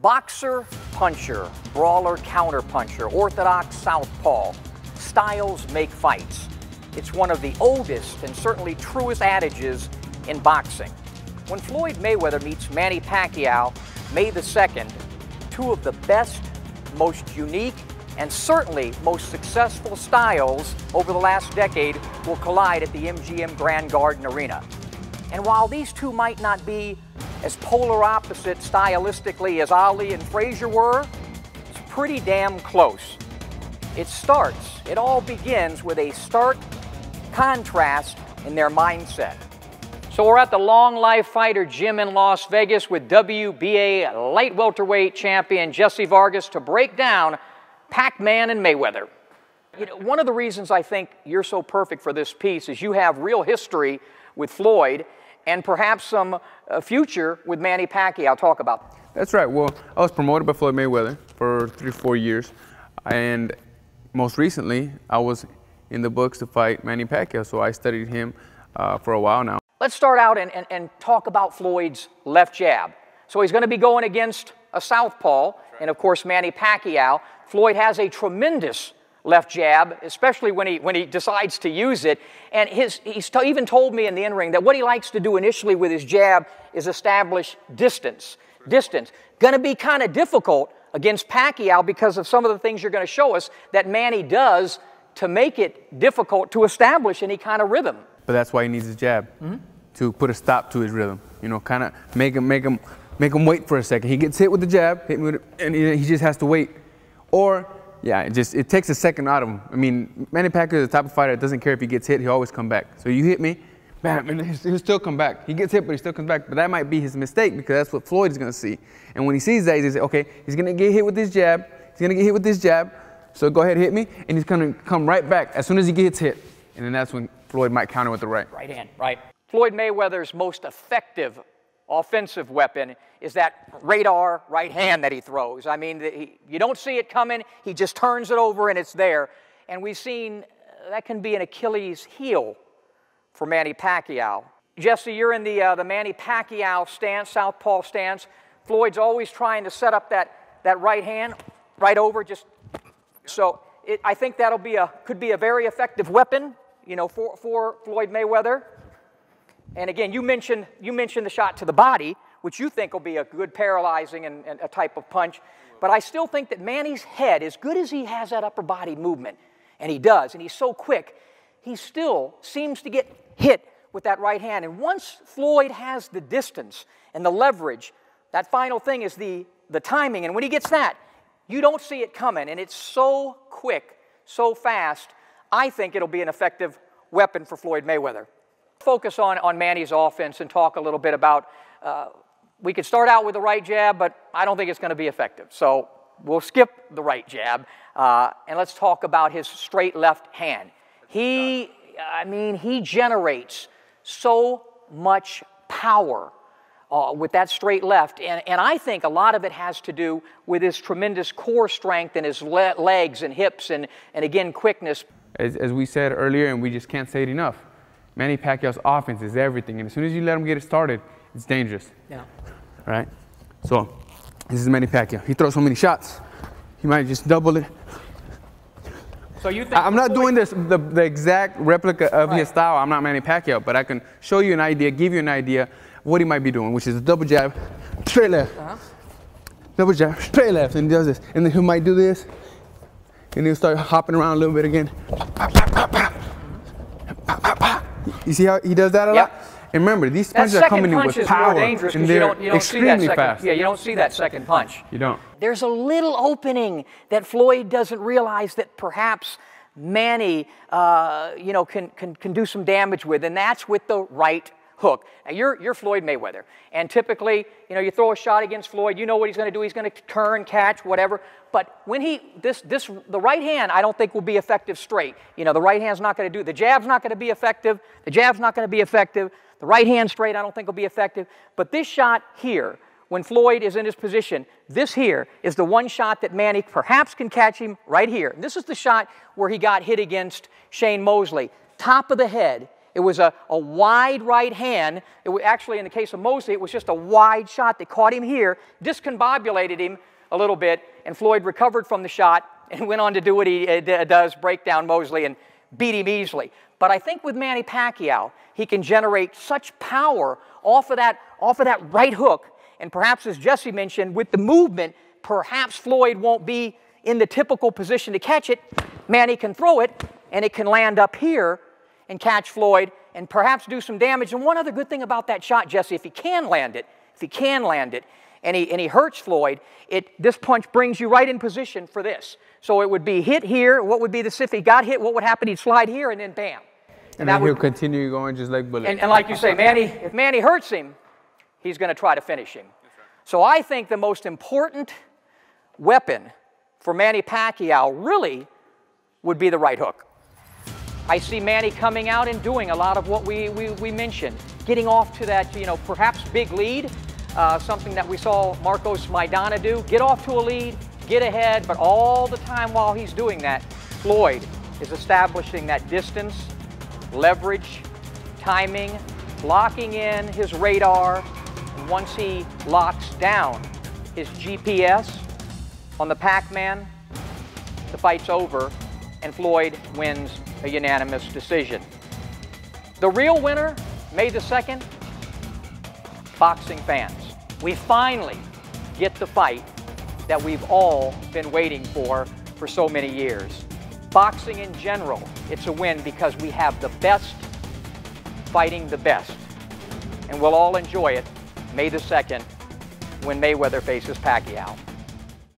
Boxer, puncher, brawler, counterpuncher, orthodox southpaw. Styles make fights. It's one of the oldest and certainly truest adages in boxing. When Floyd Mayweather meets Manny Pacquiao, May the 2nd, two of the best, most unique, and certainly most successful styles over the last decade will collide at the MGM Grand Garden Arena. And while these two might not be as polar opposite stylistically as Ali and Frazier were, it's pretty damn close. It all begins with a stark contrast in their mindset. So we're at the Long Life Fighter Gym in Las Vegas with WBA light welterweight champion Jessie Vargas to break down Pac-Man and Mayweather. You know, one of the reasons I think you're so perfect for this piece is you have real history with Floyd and perhaps some future with Manny Pacquiao. Talk about that. That's right. Well, I was promoted by Floyd Mayweather for 3 or 4 years, and most recently I was in the books to fight Manny Pacquiao, so I studied him for a while now. Let's start out and talk about Floyd's left jab. So he's going to be going against a southpaw, and of course Manny Pacquiao. Floyd has a tremendous left jab, especially when he decides to use it. And he's even told me in the in-ring that what he likes to do initially with his jab is establish distance. Going to be kind of difficult against Pacquiao because of some of the things you're going to show us that Manny does to make it difficult to establish any kind of rhythm. But that's why he needs his jab, to put a stop to his rhythm. You know, kind of make him wait for a second. He gets hit with the jab, and he just has to wait. Or, yeah, it takes a second out of him. I mean, Manny Pacquiao is the type of fighter that doesn't care if he gets hit, he'll always come back. So you hit me, bam, and he'll still come back. He gets hit, but he still comes back. But that might be his mistake because that's what Floyd is going to see. And when he sees that, he's going to say, okay, he's going to get hit with this jab. He's going to get hit with this jab. So go ahead, hit me. And he's going to come right back as soon as he gets hit. And then that's when Floyd might counter with the right. Right hand, right. Floyd Mayweather's most effective offensive weapon is that radar right hand that he throws. I mean, you don't see it coming, he just turns it over and it's there. And we've seen that can be an Achilles heel for Manny Pacquiao. Jesse, you're in the Manny Pacquiao stance, southpaw stance. Floyd's always trying to set up that right hand right over, just so I think that'll be could be a very effective weapon, you know, for Floyd Mayweather. And again, you mentioned the shot to the body, which you think will be a good paralyzing and a type of punch. But I still think that Manny's head, as good as he has that upper body movement, and he does, and he's so quick, he still seems to get hit with that right hand. And once Floyd has the distance and the leverage, that final thing is the timing. And when he gets that, you don't see it coming. And it's so quick, so fast, I think it'll be an effective weapon for Floyd Mayweather. Focus on Manny's offense and talk a little bit about, we could start out with the right jab, but I don't think it's going to be effective. So we'll skip the right jab, and let's talk about his straight left hand. He generates so much power with that straight left, and I think a lot of it has to do with his tremendous core strength and his legs and hips and again, quickness. As we said earlier, and we just can't say it enough, Manny Pacquiao's offense is everything, and as soon as you let him get it started, it's dangerous. Yeah. Right? So, this is Manny Pacquiao. He throws so many shots, he might just double it. So you think I'm not doing this the exact replica of his style. I'm not Manny Pacquiao, but I can show you an idea, give you an idea of what he might be doing, which is a double jab, straight left. Double jab, straight left, and he does this. And then he might do this, and he'll start hopping around a little bit again. You see how he does that a lot? And remember, these punches are coming in with power, and they're extremely fast. Yeah, you don't see that second punch. You don't. There's a little opening that Floyd doesn't realize that perhaps Manny, can do some damage with, and that's with the right hook. Now, you're Floyd Mayweather, and typically, you throw a shot against Floyd, you know what he's going to do. He's going to turn, catch, whatever. But when the right hand, I don't think will be effective straight. The right hand's not going to do. The jab's not going to be effective. The jab's not going to be effective. The right hand straight, I don't think will be effective. But this shot here, when Floyd is in his position, this here is the one shot that Manny perhaps can catch him right here. And this is the shot where he got hit against Shane Mosley. Top of the head It was a wide right hand. Actually, in the case of Mosley, it was just a wide shot that caught him here, discombobulated him a little bit, and Floyd recovered from the shot and went on to do what he does, break down Mosley and beat him easily. But I think with Manny Pacquiao, he can generate such power off of that right hook. And perhaps, as Jessie mentioned, with the movement, perhaps Floyd won't be in the typical position to catch it. Manny can throw it, and it can land up here and catch Floyd and perhaps do some damage. And one other good thing about that shot, Jessie, if he can land it, and he hurts Floyd, this punch brings you right in position for this. So it would be hit here. What would be this if he got hit? What would happen? He'd slide here, and then bam. And then he'll continue going just like Bullet. And like you say, if Manny hurts him, he's going to try to finish him. So I think the most important weapon for Manny Pacquiao really would be the right hook. I see Manny coming out and doing a lot of what we mentioned, getting off to that, perhaps big lead, something that we saw Marcos Maidana do. Get off to a lead, get ahead, but all the time while he's doing that, Floyd is establishing that distance, leverage, timing, locking in his radar. And once he locks down his GPS on the Pac-Man, the fight's over, and Floyd wins a unanimous decision. The real winner, May the 2nd, boxing fans. We finally get the fight that we've all been waiting for so many years. Boxing in general, it's a win because we have the best fighting the best. And we'll all enjoy it May the 2nd when Mayweather faces Pacquiao.